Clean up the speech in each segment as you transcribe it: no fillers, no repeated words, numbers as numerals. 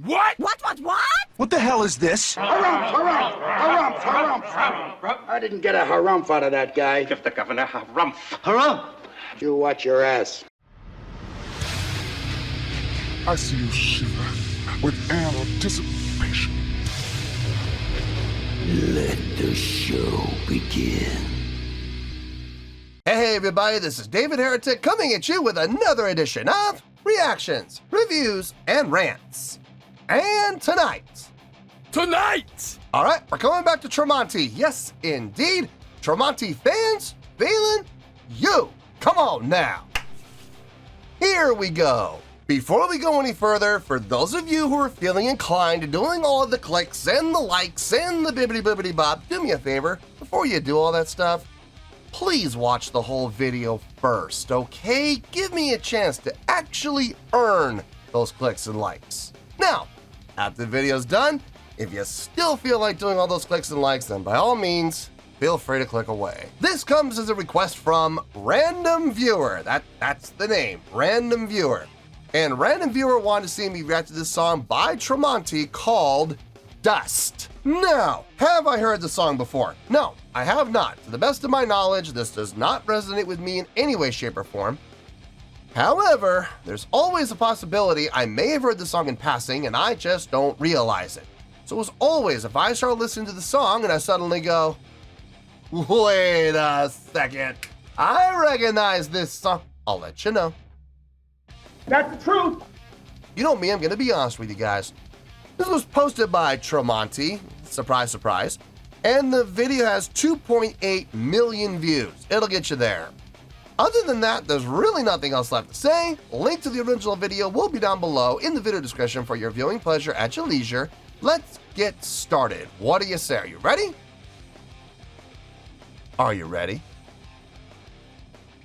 What? What? What the hell is this? Harumph. I didn't get a harumph out of that guy. Give the governor harumph. Harumph! You watch your ass. I see you shiver with anticipation. Let the show begin. Hey everybody, this is David Heretic coming at you with another edition of Reactions, Reviews, and Rants. And tonight, alright, we're coming back to Tremonti. Yes, indeed, Tremonti Fans FEELIN YOU. Come on now. Here we go. Before we go any further, for those of you who are feeling inclined to doing all of the clicks and the likes and the bibbidi bop, do me a favor, before you do all that stuff, please watch the whole video first, okay? Give me a chance to actually earn those clicks and likes. Now, after the video's done, if you still feel like doing all those clicks and likes, then by all means, feel free to click away. This comes as a request from Random Viewer. That's the name, Random Viewer. And Random Viewer wanted to see me react to this song by Tremonti called Dust. Now, have I heard the song before? No, I have not. To the best of my knowledge, this does not resonate with me in any way, shape, or form. However, there's always a possibility I may have heard the song in passing and I just don't realize it. So as always, if I start listening to the song and I suddenly go, wait a second, I recognize this song, I'll let you know. That's the truth. You know me, I'm gonna be honest with you guys. This was posted by Tremonti, surprise, surprise, and the video has 2.8 million views. It'll get you there. Other than that, there's really nothing else left to say. Link to the original video will be down below in the video description for your viewing pleasure at your leisure. Let's get started. What do you say? Are you ready? Are you ready?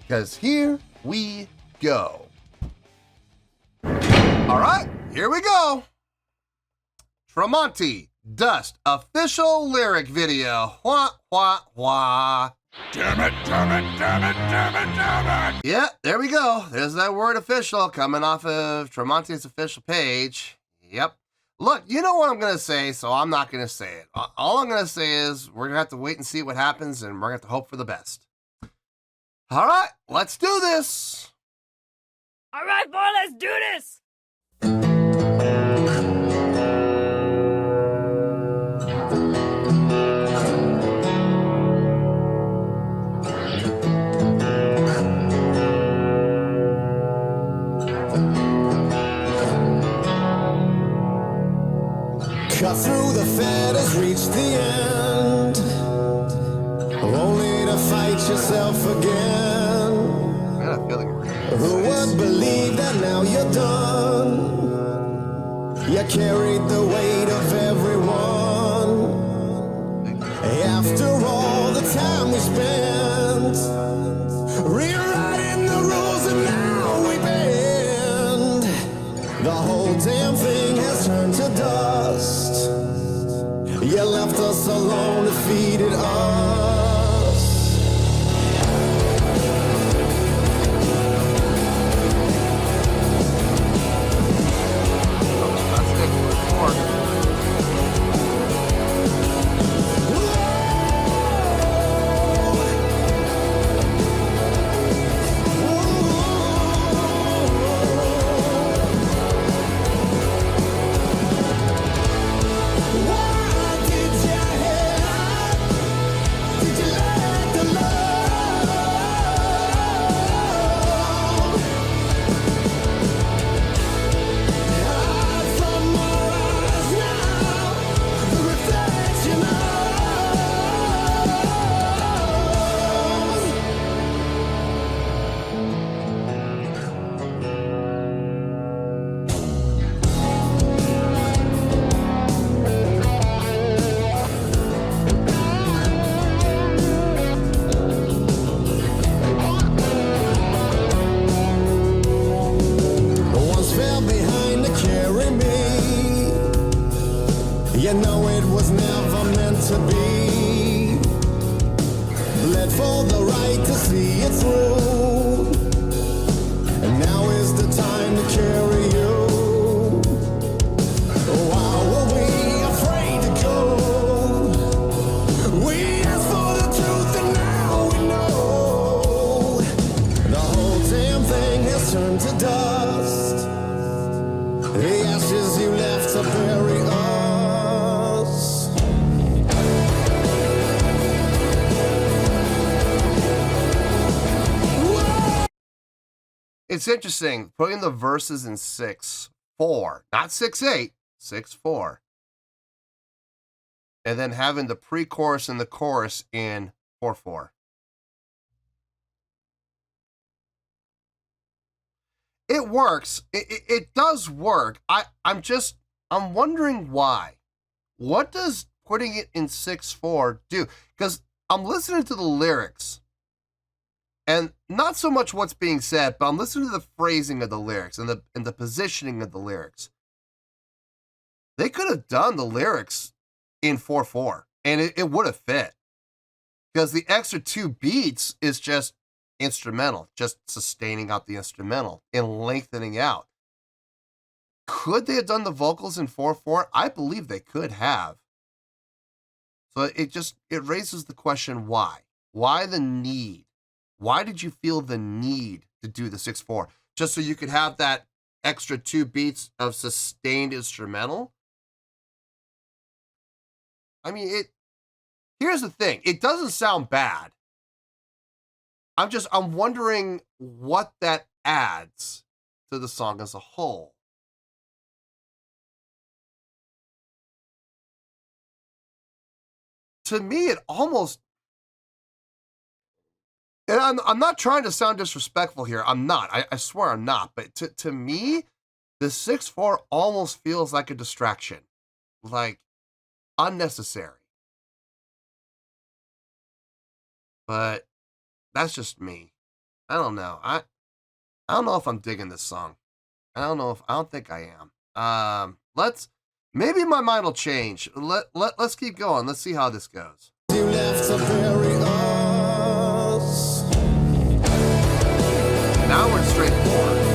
Because here we go. All right, here we go. Tremonti, Dust, official lyric video. Wah, wah, wah. Damn it. Yeah, there we go. There's that word official coming off of Tremonti's official page. Yep. Look, you know what I'm going to say, so I'm not going to say it. All I'm going to say is we're going to have to wait and see what happens, and we're going to have to hope for the best. All right, let's do this. All right, boy, let's do this. Cut through the fetters, reach the end, only to fight yourself again. I got a feeling we're going to Who would believe that now you're done? You carried the weight of everyone. After all the time we spent rewriting the rules and now we bend. The whole damn thing has turned to dust. You left us alone, defeated us. You know it was never meant to be. Bled for the right to see it through. And now is the time to carry you. to bury us. It's interesting putting the verses in 6/4, not 6/8, 6/4, and then having the pre-chorus and the chorus in 4/4. It works. It does work. I'm wondering why. What does putting it in 6/4 do? Because I'm listening to the lyrics, and not so much what's being said, but I'm listening to the phrasing of the lyrics and the positioning of the lyrics. They could have done the lyrics in 4/4, and it would have fit. Because the extra 2 beats is just instrumental, just sustaining out the instrumental and lengthening out. Could they have done the vocals in 4/4? I believe they could have. So it raises the question, why? Why the need? Why did you feel the need to do the 6/4? Just so you could have that extra 2 beats of sustained instrumental? I mean, here's the thing. It doesn't sound bad. I'm wondering what that adds to the song as a whole. To me, it almost, and I'm not trying to sound disrespectful here. I'm not. I swear I'm not. But to me, the 6/4 almost feels like a distraction, like unnecessary. But that's just me. I don't know. I don't know if I'm digging this song. I don't think I am. Maybe my mind will change. Let's keep going. Let's see how this goes. You left to bury us. Now we're straightforward.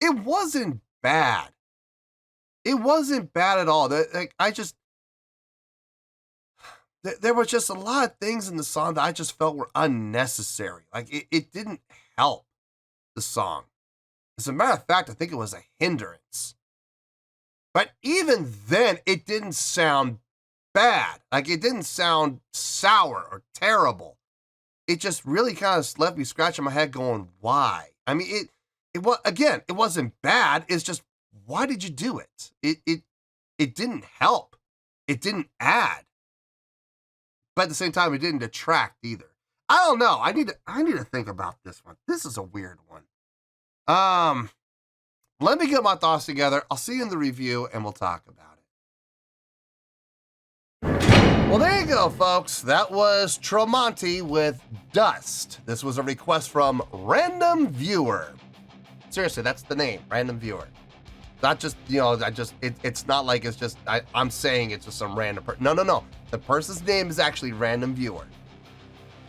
it wasn't bad. It wasn't bad at all. Like, there were just a lot of things in the song that I just felt were unnecessary. Like, it didn't help the song. As a matter of fact, I think it was a hindrance. But even then, it didn't sound bad. Like, it didn't sound sour or terrible. It just really kind of left me scratching my head going, why? I mean, it wasn't bad. It's just, why did you do it? It didn't help. It didn't add. But at the same time, it didn't detract either. I don't know. I need to think about this one. This is a weird one. Let me get my thoughts together. I'll see you in the review and we'll talk about it. Well, there you go, folks. That was Tremonti with Dust. This was a request from Random Viewer. Seriously, that's the name, Random Viewer. Not just, it's not like it's just, I'm saying it's just some random person. No. The person's name is actually Random Viewer.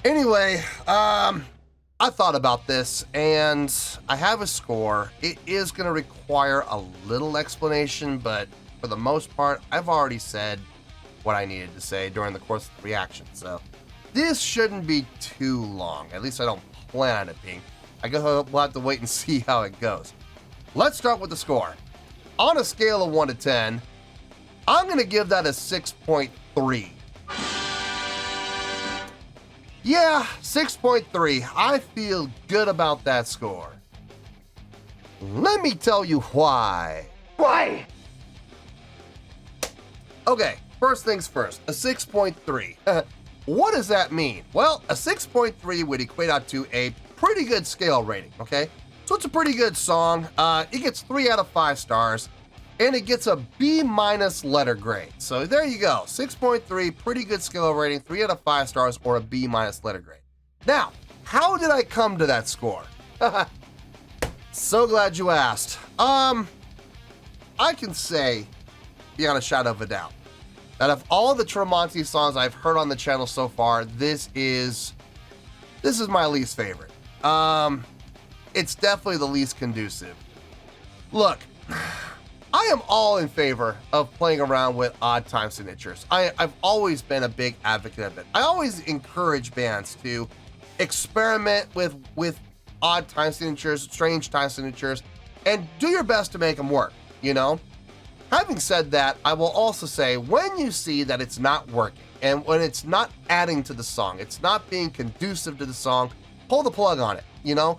Anyway, I thought about this and I have a score. It is going to require a little explanation, but for the most part, I've already said what I needed to say during the course of the reaction. So this shouldn't be too long. At least I don't plan on it being. I guess we'll have to wait and see how it goes. Let's start with the score. On a scale of 1 to 10, I'm going to give that a 6.3. Yeah, 6.3. I feel good about that score. Let me tell you why. Why? Okay, first things first, a 6.3. What does that mean? Well, a 6.3 would equate out to a pretty good scale rating, okay? So it's a pretty good song. It gets 3 out of 5 stars, and it gets a B- letter grade. So there you go, 6.3, pretty good scale rating, 3 out of 5 stars, or a B- letter grade. Now, how did I come to that score? So glad you asked. I can say, beyond a shadow of a doubt, that of all the Tremonti songs I've heard on the channel so far, this is my least favorite. It's definitely the least conducive. Look, I am all in favor of playing around with odd time signatures. I've always been a big advocate of it. I always encourage bands to experiment with odd time signatures, strange time signatures, and do your best to make them work, you know? Having said that, I will also say, when you see that it's not working, and when it's not adding to the song, it's not being conducive to the song, pull the plug on it, you know?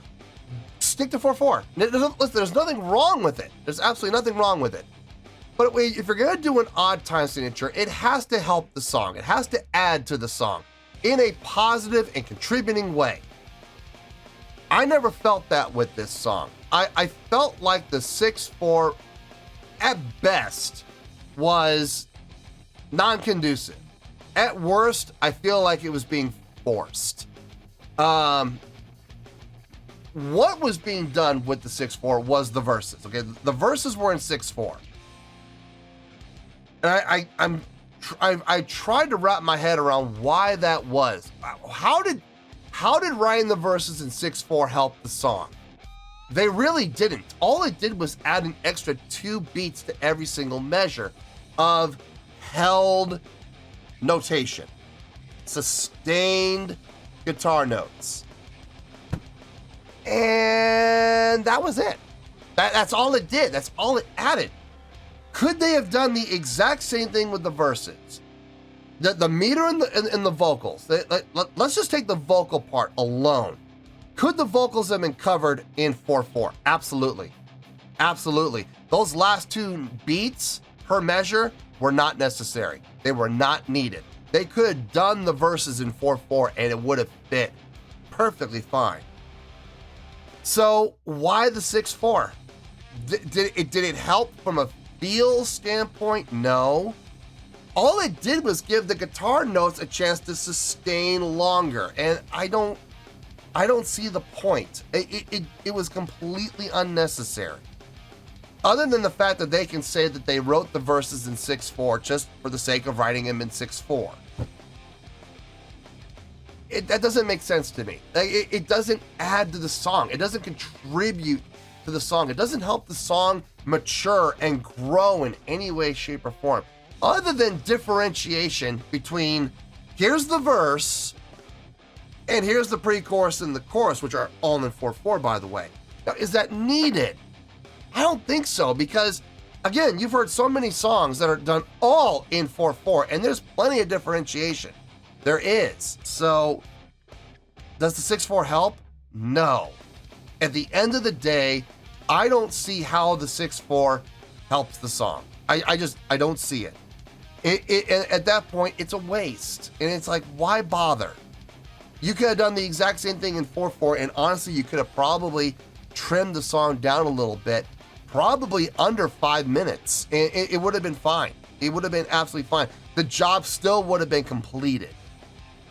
Stick to 4/4. Listen, there's nothing wrong with it. There's absolutely nothing wrong with it. But if you're gonna do an odd time signature, it has to help the song. It has to add to the song in a positive and contributing way. I never felt that with this song. I felt like the 6/4, at best, was non-conducive. At worst, I feel like it was being forced. What was being done with the 6/4 was the verses. Okay, the verses were in 6/4, and I tried to wrap my head around why that was. How did writing the verses in 6/4 help the song? They really didn't. All it did was add an extra 2 beats to every single measure of held notation, sustained guitar notes. And that was it. That's all it did. That's all it added. Could they have done the exact same thing with the verses? The meter and the vocals. Let's just take the vocal part alone. Could the vocals have been covered in 4/4? Absolutely. Absolutely. Those last 2 beats per measure were not necessary. They were not needed. They could have done the verses in 4/4 and it would have fit perfectly fine. So why the 6/4? Did it help from a feel standpoint? No. All it did was give the guitar notes a chance to sustain longer, and I don't see the point. It was completely unnecessary. Other than the fact that they can say that they wrote the verses in 6/4 just for the sake of writing them in 6/4. That doesn't make sense to me. Like, it doesn't add to the song. It doesn't contribute to the song. It doesn't help the song mature and grow in any way, shape, or form, other than differentiation between here's the verse and here's the pre-chorus and the chorus, which are all in 4/4, by the way. Now, is that needed? I don't think so, because again, you've heard so many songs that are done all in 4/4, and there's plenty of differentiation. There is. So does the 6/4 help? No. At the end of the day, I don't see how the 6/4 helps the song. I don't see it. At that point, it's a waste. And it's like, why bother? You could have done the exact same thing in 4/4, and honestly, you could have probably trimmed the song down a little bit, probably under 5 minutes. It would have been fine. It would have been absolutely fine. The job still would have been completed.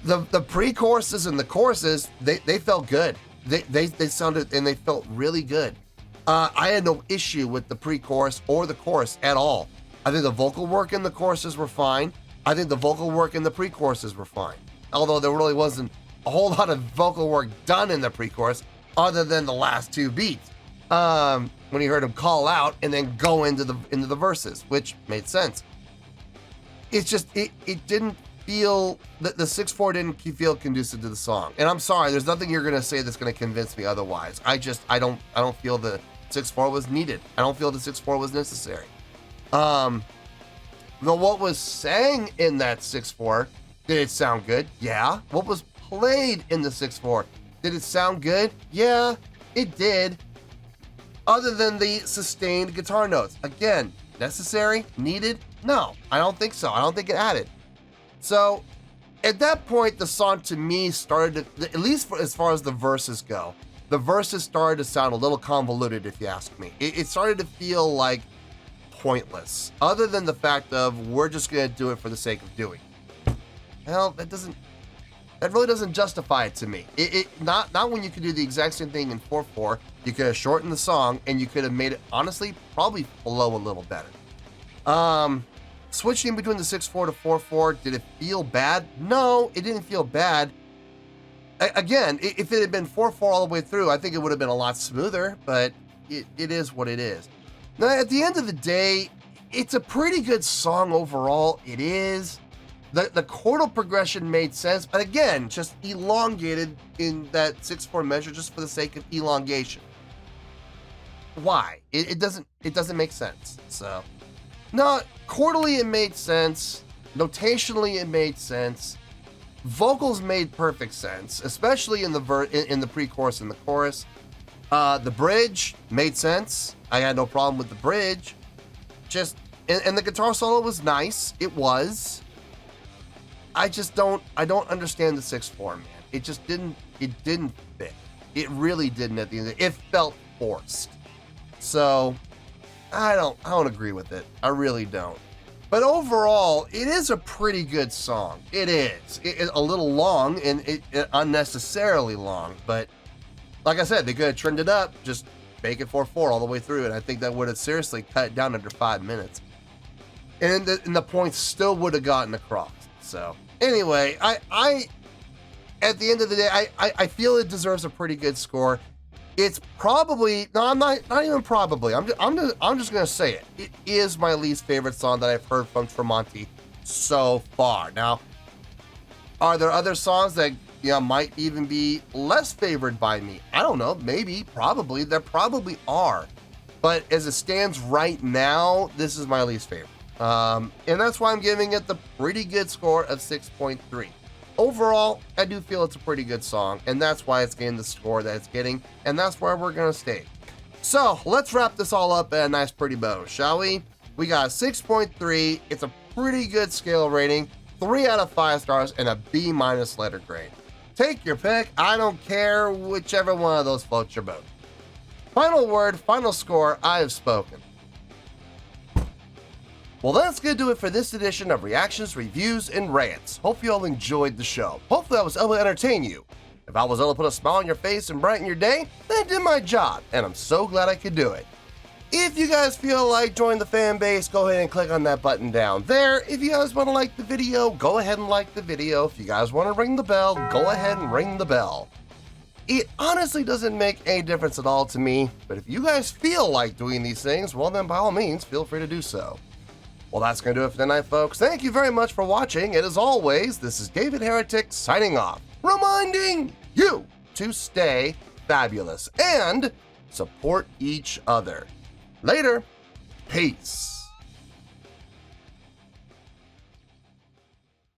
The pre-choruses and the choruses, they felt good. They sounded, and they felt really good. I had no issue with the pre-chorus or the chorus at all. I think the vocal work in the choruses were fine. I think the vocal work in the pre-choruses were fine. Although there really wasn't a whole lot of vocal work done in the pre-chorus other than the last 2 beats. When you heard him call out and then go into the verses, which made sense. It's just, it didn't feel, the 6/4 didn't feel conducive to the song. And I'm sorry, there's nothing you're gonna say that's gonna convince me otherwise. I don't feel the 6/4 was needed. I don't feel the 6/4 was necessary. What was sang in that 6/4, did it sound good? Yeah. What was played in the 6/4, did it sound good? Yeah, it did. Other than the sustained guitar notes. Again, necessary? Needed? No, I don't think so. I don't think it added. So, at that point, the song to me started to, at least as far as the verses go, the verses started to sound a little convoluted, if you ask me. It started to feel like pointless, other than the fact of we're just going to do it for the sake of doing. Well, that really doesn't justify it to me. Not when you could do the exact same thing in 4/4. You could have shortened the song and you could have made it, honestly, probably flow a little better. Switching between the 6/4 to 4/4, did it feel bad? No, it didn't feel bad. Again, if it had been 4/4 all the way through, I think it would have been a lot smoother, but it is what it is. Now, at the end of the day, it's a pretty good song overall. It is. The chordal progression made sense, but again, just elongated in that 6/4 measure just for the sake of elongation. Why? It doesn't make sense. So, no, chordally it made sense. Notationally it made sense. Vocals made perfect sense, especially in the pre-chorus and the chorus. The bridge made sense. I had no problem with the bridge. And the guitar solo was nice. It was. I don't understand the 6/4, man. It didn't fit. It really didn't at the end. It felt forced. So I don't agree with it. I really don't. But overall, it is a pretty good song. It is. It's a little long and it unnecessarily long, but like I said, they could have trimmed it up, just make it 4/4 all the way through, and I think that would have seriously cut it down under 5 minutes. And the points still would have gotten across. So anyway, I at the end of the day, I feel it deserves a pretty good score. It's probably, no, I'm not even probably. I'm just gonna say it. It is my least favorite song that I've heard from Tremonti so far. Now, are there other songs that might even be less favored by me? I don't know. Maybe, probably. There probably are. But as it stands right now, this is my least favorite. And that's why I'm giving it the pretty good score of 6.3. Overall, I do feel it's a pretty good song, and that's why it's getting the score that it's getting, and that's where we're going to stay. So, let's wrap this all up at a nice pretty bow, shall we? We got a 6.3. It's a pretty good scale rating, 3 out of 5 stars, and a B- letter grade. Take your pick. I don't care. Whichever one of those floats your boat. Final word, final score, I have spoken. Well, that's going to do it for this edition of Reactions, Reviews, and Rants. Hope you all enjoyed the show. Hopefully I was able to entertain you. If I was able to put a smile on your face and brighten your day, then I did my job, and I'm so glad I could do it. If you guys feel like joining the fan base, go ahead and click on that button down there. If you guys want to like the video, go ahead and like the video. If you guys want to ring the bell, go ahead and ring the bell. It honestly doesn't make any difference at all to me, but if you guys feel like doing these things, well then by all means, feel free to do so. Well, that's going to do it for tonight, folks. Thank you very much for watching, and as always, this is David Heretic signing off, reminding you to stay fabulous and support each other. Later. Peace.